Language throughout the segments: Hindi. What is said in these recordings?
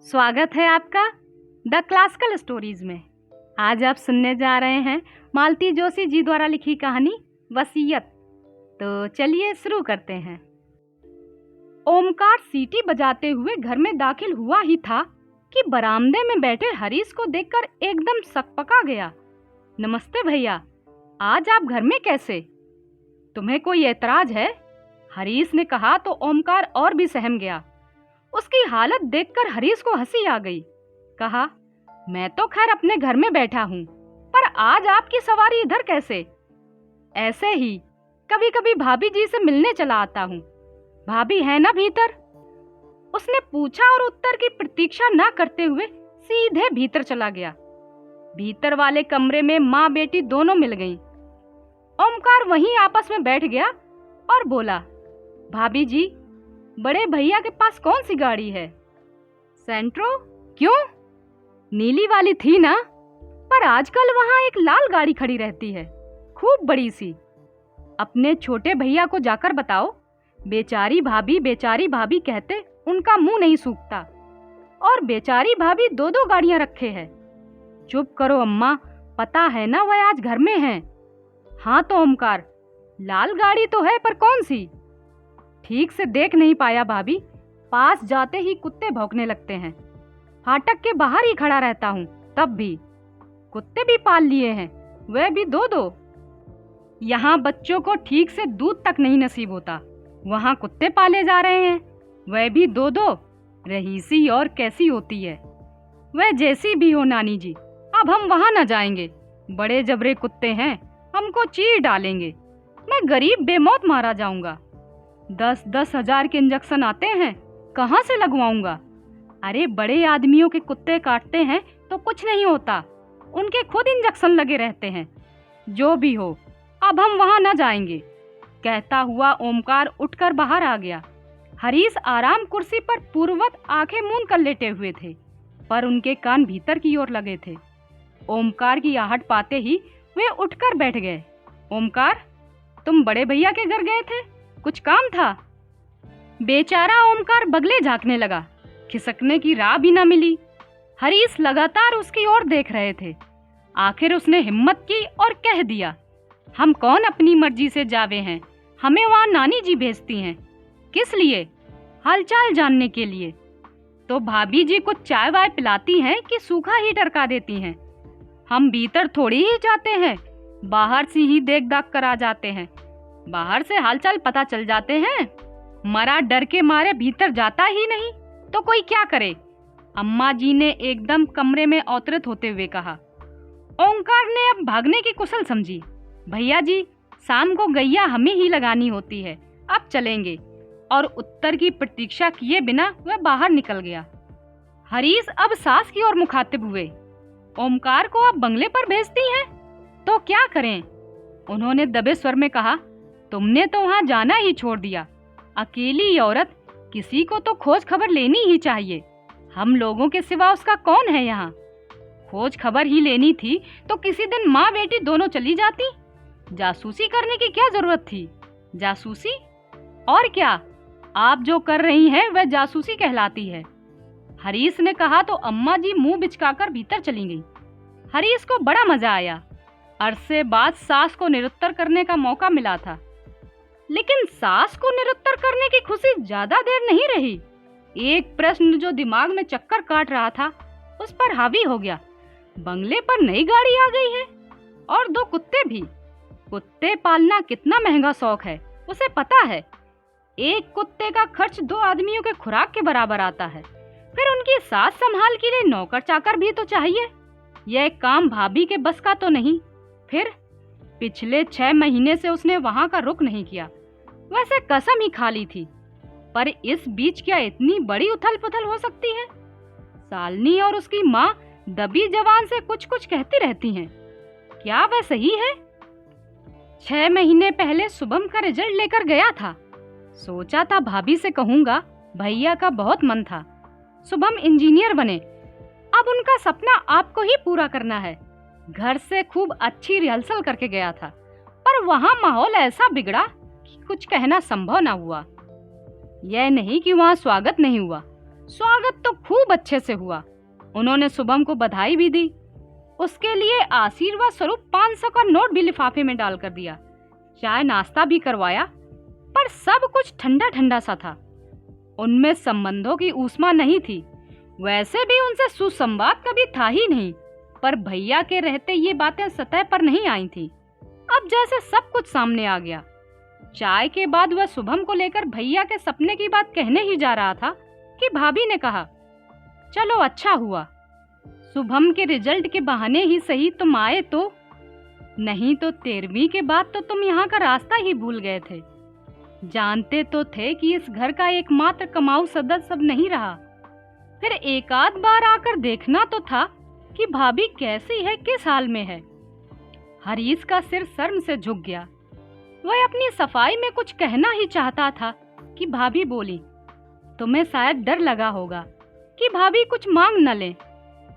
स्वागत है आपका द क्लासिकल स्टोरीज में। आज आप सुनने जा रहे हैं मालती जोशी जी द्वारा लिखी कहानी वसीयत। तो चलिए शुरू करते हैं। ओमकार सीटी बजाते हुए घर में दाखिल हुआ ही था कि बरामदे में बैठे हरीश को देखकर एकदम सकपका गया। नमस्ते भैया, आज आप घर में कैसे? तुम्हें कोई एतराज है? हरीश ने कहा तो ओमकार और भी सहम गया। उसकी हालत देखकर हरीश को हंसी आ गई। कहा, मैं तो खैर अपने घर में बैठा हूँ, पर आज आपकी सवारी इधर कैसे? ऐसे ही कभी कभी भाभी जी से मिलने चला आता हूँ। भाभी है ना भीतर? उसने पूछा और उत्तर की प्रतीक्षा न करते हुए सीधे भीतर चला गया। भीतर वाले कमरे में माँ बेटी दोनों मिल गईं। ओमकार वहीं आपस में बैठ गया और बोला, भाभी जी, बड़े भैया के पास कौन सी गाड़ी है? सेंट्रो? क्यों? नीली वाली थी ना, पर आजकल वहां एक लाल गाड़ी खड़ी रहती है, खूब बड़ी सी। अपने छोटे भैया को जाकर बताओ, बेचारी भाभी कहते उनका मुंह नहीं सूखता, और बेचारी भाभी दो दो गाड़ियां रखे है। चुप करो अम्मा, पता है ना वह आज घर में हैं। हाँ तो ओमकार, लाल गाड़ी तो है, पर कौन सी? ठीक से देख नहीं पाया भाभी, पास जाते ही कुत्ते भौंकने लगते हैं। फाटक के बाहर ही खड़ा रहता हूँ, तब भी। कुत्ते भी पाल लिए हैं, वह भी दो दो। यहाँ बच्चों को ठीक से दूध तक नहीं नसीब होता, वहाँ कुत्ते पाले जा रहे हैं, वह भी दो दो। रहीसी और कैसी होती है, वह जैसी भी हो नानी जी, अब हम वहाँ न जाएंगे। बड़े जबरे कुत्ते हैं, हमको चीर डालेंगे। मैं गरीब बेमौत मारा जाऊंगा। 10-10 हजार के इंजेक्शन आते हैं, कहाँ से लगवाऊंगा? अरे बड़े आदमियों के कुत्ते काटते हैं तो कुछ नहीं होता, उनके खुद इंजेक्शन लगे रहते हैं। जो भी हो, अब हम वहां न जाएंगे। कहता हुआ ओमकार उठकर बाहर आ गया। हरीश आराम कुर्सी पर पूर्ववत आंखें मूंद कर लेटे हुए थे, पर उनके कान भीतर की ओर लगे थे। ओमकार की आहट पाते ही वे उठकर बैठ गए। ओमकार, तुम बड़े भैया के घर गए थे, कुछ काम था? बेचारा ओमकार बगले झांकने लगा, खिसकने की राह भी न मिली। हरीश लगातार उसकी ओर देख रहे थे। आखिर उसने हिम्मत की और कह दिया, हम कौन अपनी मर्जी से जावे हैं, हमें वहाँ नानी जी भेजती हैं। किस लिए? हालचाल जानने के लिए। तो भाभी जी कुछ चाय वाय पिलाती हैं कि सूखा ही टरका देती हैं? हम भीतर थोड़ी ही जाते हैं, बाहर से ही देख दाख कर आ जाते हैं। बाहर से हालचाल पता चल जाते हैं, मरा डर के मारे भीतर जाता ही नहीं, तो कोई क्या करे? अम्मा जी ने एकदम कमरे में अवतरित होते हुए कहा। ओंकार ने अब भागने की कुशल समझी। भैया जी, शाम को गैया हमें ही लगानी होती है, अब चलेंगे। और उत्तर की प्रतीक्षा किए बिना वह बाहर निकल गया। हरीश अब सास की ओर मुखातिब हुए। ओमकार को आप बंगले पर भेजती हैं, तो क्या करें? उन्होंने दबे स्वर में कहा, तुमने तो वहां जाना ही छोड़ दिया। अकेली औरत, किसी को तो खोज खबर लेनी ही चाहिए। हम लोगों के सिवा उसका कौन है यहाँ? खोज खबर ही लेनी थी तो किसी दिन माँ बेटी दोनों चली जाती। जासूसी करने की क्या जरूरत थी? जासूसी? और क्या, आप जो कर रही हैं वह जासूसी कहलाती है। हरीश ने कहा तो अम्मा जी मुंह बिचकाकर भीतर चली गई। हरीश को बड़ा मजा आया। अरसे बाद सास को निरुत्तर करने का मौका मिला था, लेकिन सास को निरुत्तर करने की खुशी ज्यादा देर नहीं रही। एक प्रश्न जो दिमाग में चक्कर काट रहा था, उस पर हावी हो गया। बंगले पर नई गाड़ी आ गई है, और दो कुत्ते भी। कुत्ते पालना कितना महंगा शौक है, उसे पता है। एक कुत्ते का खर्च 2 आदमियों के खुराक के बराबर आता है। फिर उनकी सास संभाल के लिए नौकर चाकर भी तो चाहिए। यह काम भाभी के बस का तो नहीं। फिर पिछले 6 महीने से उसने वहां का रुख नहीं किया। वैसे कसम ही खा ली थी, पर इस बीच क्या इतनी बड़ी उथल पुथल हो सकती है? सालनी और उसकी माँ दबी जबान से कुछ कुछ कहती रहती हैं। क्या वह सही है? 6 महीने पहले शुभम का रिजल्ट लेकर गया था। सोचा था भाभी से कहूंगा, भैया का बहुत मन था, शुभम इंजीनियर बने। अब उनका सपना आपको ही पूरा करना है। घर से खूब अच्छी रिहर्सल करके गया था, पर वहां माहौल ऐसा बिगड़ा कि कुछ कहना संभव ना हुआ। यह नहीं कि वहां स्वागत नहीं हुआ, स्वागत तो खूब अच्छे से हुआ। उन्होंने शुभम को बधाई भी दी। उसके लिए आशीर्वाद स्वरूप 500 का नोट भी लिफाफे में डालकर दिया। चाय नाश्ता भी करवाया, पर सब कुछ ठंडा ठंडा सा था। उनमें संबंधों की ऊष्मा नहीं थी। वैसे भी उनसे सुसंवाद कभी था ही नहीं, पर भैया के रहते ये बातें सतह पर नहीं आई थी। अब जैसे सब कुछ सामने आ गया। चाय के बाद वह शुभम को लेकर भैया के सपने की बात कहने ही जा रहा था कि भाभी ने कहा, चलो अच्छा हुआ, शुभम के रिजल्ट के बहाने ही सही तुम आए, तो नहीं तो 13वीं के बाद तो तुम यहाँ का रास्ता ही भूल गए थे। जानते तो थे कि इस घर का एकमात्र कमाऊ सदस्य अब नहीं रहा, फिर एक आध बार आकर देखना तो था कि भाभी कैसी है, किस हाल में है। हरीश का सिर शर्म से झुक गया। वह अपनी सफाई में कुछ कहना ही चाहता था कि भाभी बोली, तुम्हें शायद डर लगा होगा कि भाभी कुछ मांग न ले।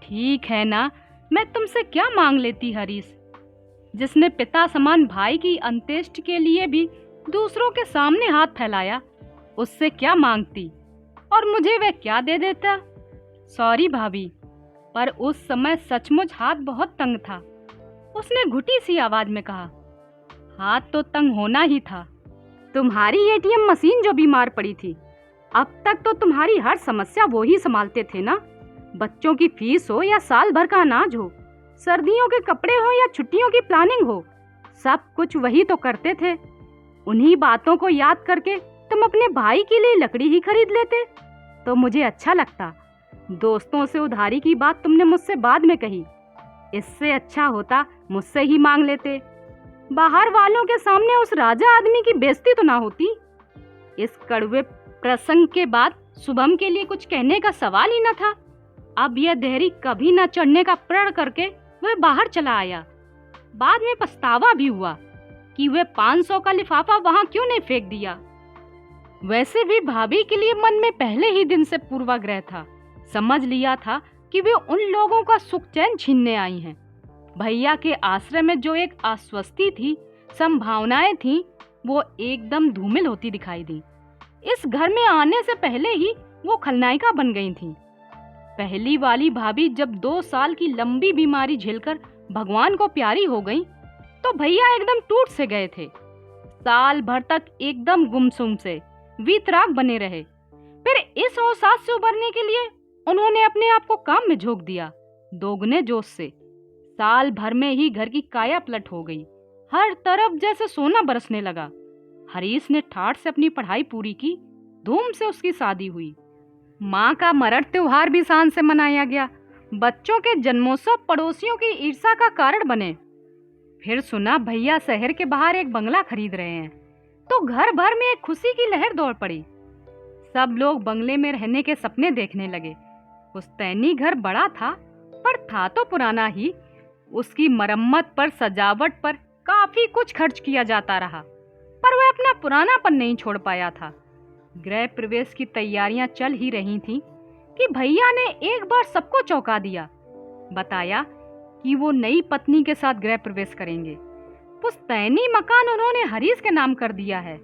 ठीक है ना, मैं तुमसे क्या मांग लेती हरीश, जिसने पिता समान भाई की अंत्येष्टि के लिए भी दूसरों के सामने हाथ फैलाया, उससे क्या मांगती और मुझे वह क्या दे देता। सॉरी भाभी, पर उस समय सचमुच हाथ बहुत तंग था। उसने घुटी सी आवाज में कहा। हाथ तो तंग होना ही था। तुम्हारी एटीएम मशीन जो बीमार पड़ी थी, अब तक तो तुम्हारी हर समस्या वो ही संभालते थे ना। बच्चों की फीस हो या साल भर का अनाज हो, सर्दियों के कपड़े हो या छुट्टियों की प्लानिंग हो, सब कुछ वही तो करते थे। उन्हीं बातों को याद करके तुम अपने भाई के लिए लकड़ी ही खरीद लेते तो मुझे अच्छा लगता। दोस्तों से उधारी की बात तुमने मुझसे बाद में कही, इससे अच्छा होता मुझसे ही मांग लेते। बाहर वालों के सामने उस राजा आदमी की बेइज्जती तो ना होती। इस कड़वे प्रसंग के बाद शुभम के लिए कुछ कहने का सवाल ही न था। अब यह देहरी कभी न चढ़ने का प्रण करके वह बाहर चला आया। बाद में पछतावा भी हुआ कि वह 500 का लिफाफा वहां क्यों नहीं फेंक दिया। वैसे भी भाभी के लिए मन में पहले ही दिन से पूर्वाग्रह था। समझ लिया था कि वे उन लोगों का सुख चैन छीनने आई हैं। भैया के आश्रय में जो एक आश्वस्ति थी, संभावनाएं थीं, वो एकदम धूमिल होती दिखाई दी। इस घर में आने से पहले ही वो खलनायिका बन गई थीं। पहली वाली भाभी जब 2 साल की लंबी बीमारी झेलकर भगवान को प्यारी हो गई, तो भैया एकदम टूट से गए थे। साल भर तक एकदम गुमसुम से वीतराग बने रहे। फिर इस अवसाद से उबरने के लिए उन्होंने अपने आप को काम में झोंक दिया, दोगुने जोश से। साल भर में ही घर की काया पलट हो गई। हर तरफ जैसे सोना बरसने लगा। हरीश ने ठाठ से अपनी पढ़ाई पूरी की, धूम से उसकी शादी हुई। माँ का मरण त्योहार भी शान से मनाया गया। बच्चों के जन्मोत्सव पड़ोसियों की ईर्ष्या का कारण बने। फिर सुना भैया शहर के बाहर एक बंगला खरीद रहे हैं, तो घर भर में एक खुशी की लहर दौड़ पड़ी। सब लोग बंगले में रहने के सपने देखने लगे। पुश्तैनी घर बड़ा था, पर था तो पुराना ही। उसकी मरम्मत पर, सजावट पर काफी कुछ खर्च किया जाता रहा, पर वह अपना पुरानापन नहीं छोड़ पाया था। गृह प्रवेश की तैयारियां चल ही रही थीं कि भैया ने एक बार सबको चौंका दिया। बताया कि वो नई पत्नी के साथ गृह प्रवेश करेंगे। पुश्तैनी मकान उन्होंने हरीश के नाम कर दिया है।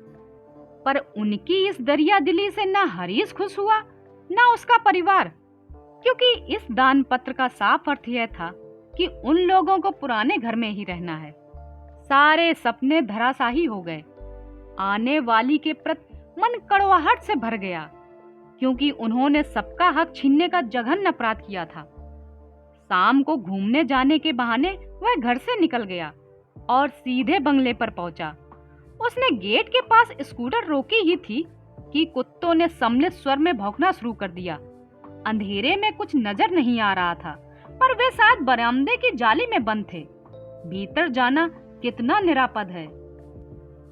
पर उनकी इस दरिया दिली से ना हरीश खुश हुआ, ना उसका परिवार, क्योंकि इस दान पत्र का साफ अर्थ यह था कि उन लोगों को पुराने घर में ही रहना है। सारे सपने धराशाही हो गए। आने वाली के प्रति मन कड़वाहट से भर गया, क्योंकि उन्होंने सबका हक छीनने का जघन्य अपराध किया था। शाम को घूमने जाने के बहाने वह घर से निकल गया और सीधे बंगले पर पहुंचा। उसने गेट के पास स्कूटर रोकी ही थी कि कुत्तों ने सम्मिलित स्वर में भौंकना शुरू कर दिया। अंधेरे में कुछ नजर नहीं आ रहा था, पर वे शायद बरामदे की जाली में बंद थे। भीतर जाना कितना निरापद है,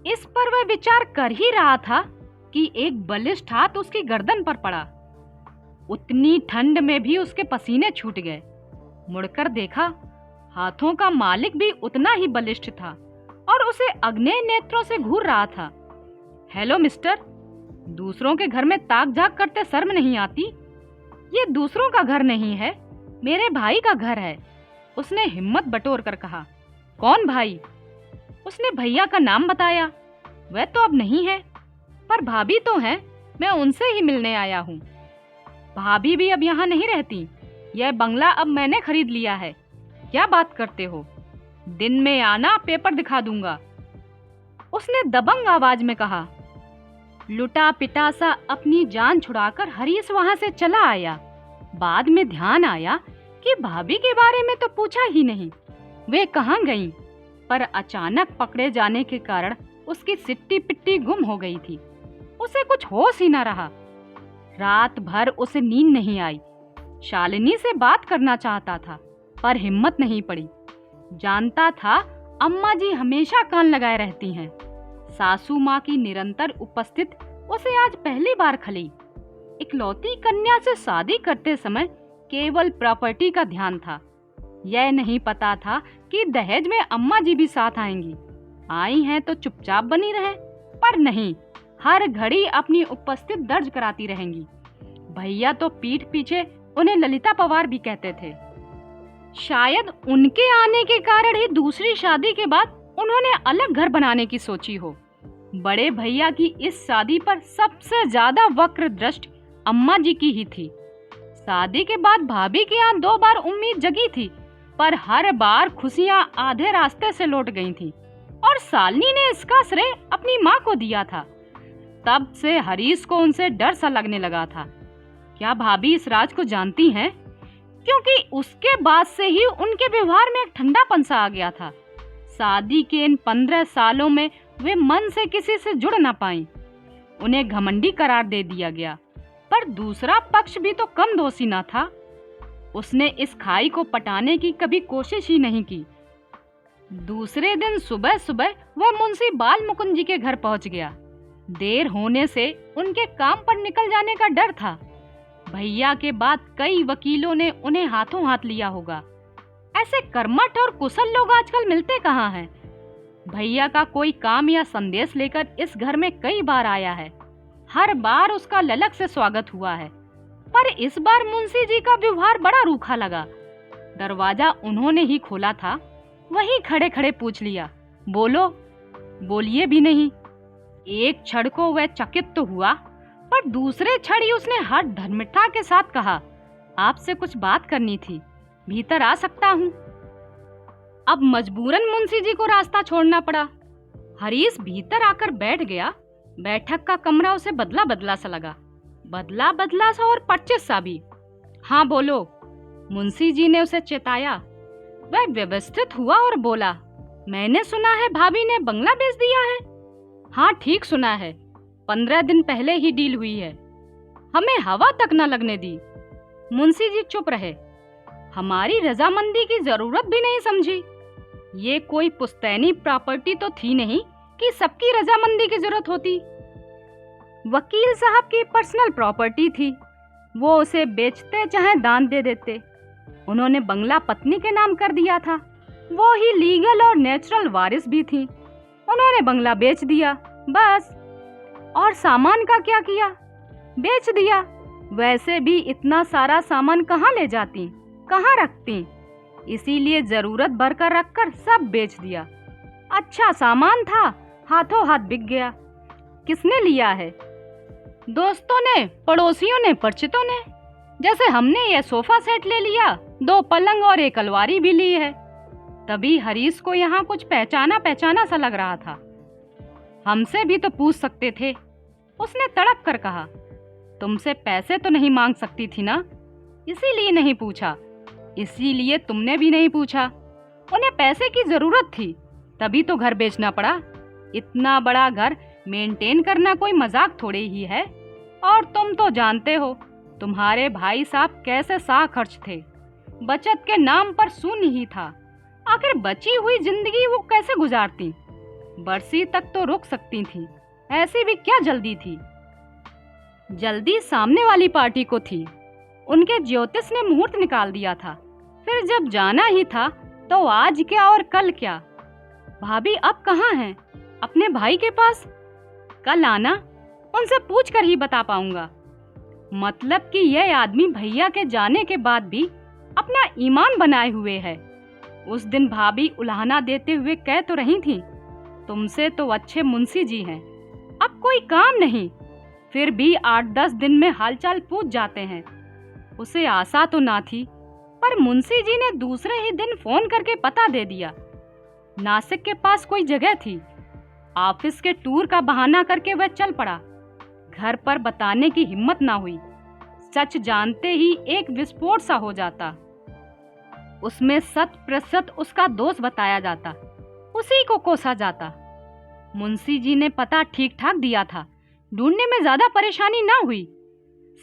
इस पर वह विचार कर ही रहा था कि एक बलिष्ठ हाथ उसकी गर्दन पर पड़ा। उतनी ठंड में भी उसके पसीने छूट गए। मुड़कर देखा, हाथों का मालिक भी उतना ही बलिष्ठ था और उसे अग्नेय नेत्रों से घूर रहा था। हेलो मिस्टर, दूसरों के घर में ताक झाक करते शर्म नहीं आती? ये दूसरों का घर नहीं है, मेरे भाई का घर है, उसने हिम्मत बटोर कर कहा। कौन भाई? उसने भैया का नाम बताया। वह तो अब नहीं है, पर भाभी तो है, मैं उनसे ही मिलने आया हूँ। भाभी भी अब यहाँ नहीं रहती। यह बंगला अब मैंने खरीद लिया है। क्या बात करते हो? दिन में आना, पेपर दिखा दूंगा, उसने दबंग आवाज में कहा। लुटा पिटा सा अपनी जान छुड़ाकर हरीश वहां से चला आया। बाद में ध्यान आया कि भाभी के बारे में तो पूछा ही नहीं, वे कहाँ गईं? पर अचानक पकड़े जाने के कारण उसकी सिट्टी पिट्टी गुम हो गई थी। उसे कुछ होश ही न रहा। रात भर उसे नींद नहीं आई। शालिनी से बात करना चाहता था पर हिम्मत नहीं पड़ी। जानता था अम्मा जी हमेशा कान लगाए रहती हैं। सासू माँ की निरंतर उपस्थित उसे आज पहली बार खली। इकलौती कन्या से शादी करते समय केवल प्रॉपर्टी का ध्यान था। यह नहीं पता था कि दहेज में अम्मा जी भी साथ आएंगी। आई हैं तो चुपचाप बनी रहे, पर नहीं, हर घड़ी अपनी उपस्थिति दर्ज कराती रहेंगी। भैया तो पीठ पीछे उन्हें ललिता पवार भी कहते थे। शायद उनके आने के कारण ही दूसरी शादी के बाद उन्होंने अलग घर बनाने की सोची हो। बड़े भैया की इस शादी पर सबसे ज्यादा वक्र दृष्टि अम्मा जी की ही थी। शादी के बाद भाभी के यहाँ 2 बार उम्मीद जगी थी, पर हर बार खुशियां आधे रास्ते से लौट गई थी और शालिनी ने इसका श्रेय अपनी माँ को दिया था। तब से हरीश को उनसे डर सा लगने लगा था। क्या भाभी इस राज को जानती हैं? क्योंकि उसके बाद से ही उनके व्यवहार में एक ठंडापन सा आ गया था। शादी के इन 15 सालों में वे मन से किसी से जुड़ न पाईं। उन्हें घमंडी करार दे दिया गया, पर दूसरा पक्ष भी तो कम दोषी न था। उसने इस खाई को पटाने की कभी कोशिश ही नहीं की। दूसरे दिन सुबह सुबह वह मुंशी बाल मुकुंद जी के घर पहुंच गया। देर होने से उनके काम पर निकल जाने का डर था। भैया के बाद कई वकीलों ने उन्हें हाथों हाथ लिया होगा। ऐसे कर्मठ और कुशल लोग आजकल मिलते कहाँ हैं? भैया का कोई काम या संदेश लेकर इस घर में कई बार आया है। हर बार उसका ललक से स्वागत हुआ है, पर इस बार मुंशी जी का व्यवहार बड़ा रूखा लगा। दरवाजा उन्होंने ही खोला था, वहीं खड़े खड़े पूछ लिया, बोलो। बोलिए भी नहीं। एक क्षण को वह चकित तो हुआ, पर दूसरे क्षण ही उसने हर धर्मिष्ठा के साथ कहा, आपसे कुछ बात करनी थी, भीतर आ सकता हूँ? अब मजबूरन मुंशी जी को रास्ता छोड़ना पड़ा। हरीश भीतर आकर बैठ गया। बैठक का कमरा उसे बदला बदला सा लगा, बदला बदला सा और पच्चीस सा भी। हाँ बोलो, मुंशी जी ने उसे चेताया। वह व्यवस्थित हुआ और बोला, मैंने सुना है भाभी ने बंगला बेच दिया है। हाँ ठीक सुना है, 15 दिन पहले ही डील हुई है। हमें हवा तक न लगने दी। मुंशी जी चुप रहे। हमारी रजामंदी की जरूरत भी नहीं समझी। ये कोई पुश्तैनी प्रॉपर्टी तो थी नहीं कि सबकी रजामंदी की जरूरत होती। वकील साहब की पर्सनल प्रॉपर्टी थी, वो उसे बेचते चाहे दान दे देते। उन्होंने बंगला पत्नी के नाम कर दिया था, वो ही लीगल और नेचुरल वारिस भी थी। उन्होंने बंगला बेच दिया, बस। और सामान का क्या किया? बेच दिया। वैसे भी इतना सारा सामान कहाँ ले जाती, कहाँ रखती? इसीलिए जरूरत भरकर रखकर सब बेच दिया। अच्छा सामान था, हाथों हाथ बिक गया। किसने लिया है? दोस्तों ने, पड़ोसियों ने, परिचितों ने। जैसे हमने यह सोफा सेट ले लिया, 2 पलंग और 1 अलमारी भी ली है। तभी हरीश को यहाँ कुछ पहचाना पहचाना सा लग रहा था। हमसे भी तो पूछ सकते थे, उसने तड़प कर कहा। तुमसे पैसे तो नहीं मांग सकती थी ना, इसीलिए नहीं पूछा। इसीलिए तुमने भी नहीं पूछा। उन्हें पैसे की जरूरत थी, तभी तो घर बेचना पड़ा। इतना बड़ा घर मेंटेन करना कोई मजाक थोड़े ही है। और तुम तो जानते हो तुम्हारे भाई साहब कैसे सा खर्च थे। बचत के नाम पर शून्य ही था। आखिर बची हुई जिंदगी वो कैसे गुजारती? बरसी तक तो रुक सकती थी, ऐसी भी क्या जल्दी थी? जल्दी सामने वाली पार्टी को थी। उनके ज्योतिष ने मुहूर्त निकाल दिया था। फिर जब जाना ही था तो आज क्या और कल क्या? भाभी अब कहाँ हैं? अपने भाई के पास। कल आना, उनसे पूछ कर ही बता पाऊंगा। मतलब कि यह आदमी भैया के जाने के बाद भी अपना ईमान बनाए हुए है। उस दिन भाभी उलाहना देते हुए कह तो रही थी, तुमसे तो अच्छे मुंशी जी हैं, अब कोई काम नहीं। फिर भी 8-10 दिन में हालचाल पूछ जाते हैं। उसे आशा तो ना थी, पर मुंशी जी ने दूसरे ही दिन फोन करके पता दे दिया। नासिक के पास कोई जगह थी। ऑफिस के टूर का बहाना करके वह चल पड़ा। घर पर बताने की हिम्मत ना हुई। सच जानते ही एक विस्फोट सा हो जाता। उसमें 100% उसका दोष बताया जाता, उसी को कोसा जाता। मुंशी जी ने पता ठीक ठाक दिया था, ढूंढने में ज्यादा परेशानी ना हुई।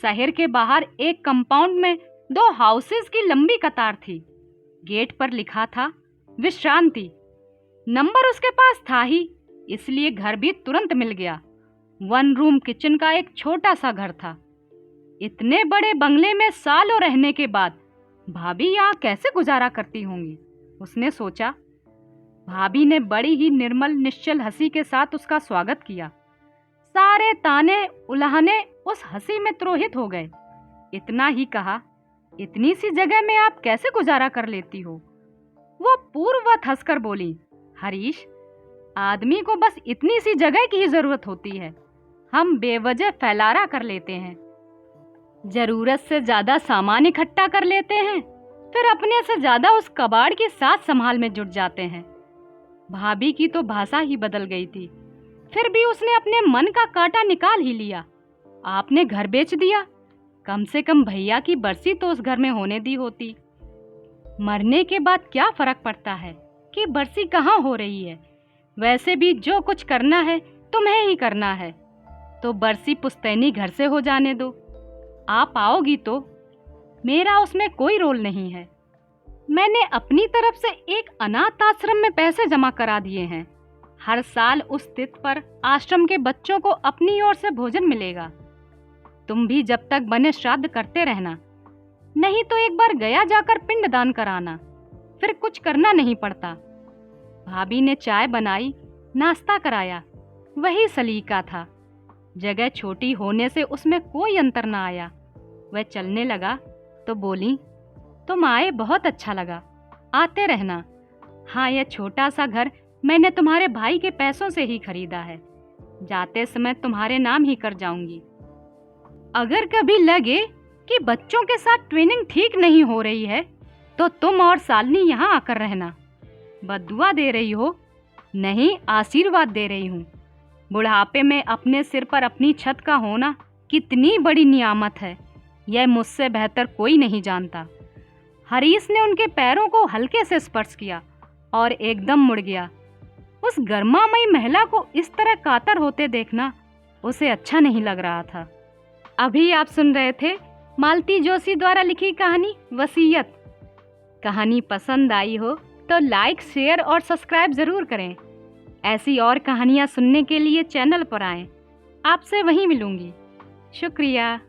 शहर के बाहर एक कंपाउंड में 2 हाउसेस की लंबी कतार थी। गेट पर लिखा था विश्रांति। नंबर उसके पास था ही, इसलिए घर भी तुरंत मिल गया। 1 रूम किचन का एक छोटा सा घर था। इतने बड़े बंगले में सालों रहने के बाद भाभी यहाँ कैसे गुजारा करती होंगी, उसने सोचा। भाभी ने बड़ी ही निर्मल निश्चल हंसी के साथ उसका स्वागत किया। सारे ताने उल्हाने उस हंसी में त्रोहित हो गए। इतना ही कहा, इतनी सी जगह में आप कैसे गुजारा कर लेती हो? वो पूर्ववत हंसकर बोली, हरीश, आदमी को बस इतनी सी जगह की ही जरूरत होती है। हम बेवजह फैलारा कर लेते हैं, जरूरत से ज्यादा सामान इकट्ठा कर लेते हैं, फिर अपने से ज्यादा उस कबाड़ की साथ संभाल में जुट जाते हैं। भाभी की तो भाषा ही बदल गई थी, फिर भी उसने अपने मन का कांटा निकाल ही लिया। आपने घर बेच दिया, कम से कम भैया की बरसी तो उस घर में होने दी होती। मरने के बाद क्या फर्क पड़ता है कि बरसी कहाँ हो रही है? वैसे भी जो कुछ करना है तुम्हें ही करना है, तो बरसी पुश्तैनी घर से हो जाने दो। आप आओगी तो मेरा उसमें कोई रोल नहीं है। मैंने अपनी तरफ से एक अनाथ आश्रम में पैसे जमा करा दिए हैं। हर साल उस तिथि पर आश्रम के बच्चों को अपनी ओर से भोजन मिलेगा। तुम भी जब तक बने श्राद्ध करते रहना, नहीं तो एक बार गया जाकर पिंडदान कराना, फिर कुछ करना नहीं पड़ता। भाभी ने चाय बनाई, नाश्ता कराया, वही सलीका था। जगह छोटी होने से उसमें कोई अंतर ना आया। वह चलने लगा तो बोली, तुम आए बहुत अच्छा लगा, आते रहना। हाँ, यह छोटा सा घर मैंने तुम्हारे भाई के पैसों से ही खरीदा है। जाते समय तुम्हारे नाम ही कर जाऊंगी। अगर कभी लगे कि बच्चों के साथ ट्रेनिंग ठीक नहीं हो रही है तो तुम और शालिनी यहाँ आकर रहना। बद्दुआ दे रही हो? नहीं, आशीर्वाद दे रही हूँ। बुढ़ापे में अपने सिर पर अपनी छत का होना कितनी बड़ी नियामत है, यह मुझसे बेहतर कोई नहीं जानता। हरीश ने उनके पैरों को हल्के से स्पर्श किया और एकदम मुड़ गया। उस गर्मामयी महिला को इस तरह कातर होते देखना उसे अच्छा नहीं लग रहा था। अभी आप सुन रहे थे मालती जोशी द्वारा लिखी कहानी वसीयत। कहानी पसंद आई हो तो लाइक, शेयर और सब्सक्राइब जरूर करें। ऐसी और कहानियाँ सुनने के लिए चैनल पर आएं। आपसे वहीं मिलूंगी। शुक्रिया।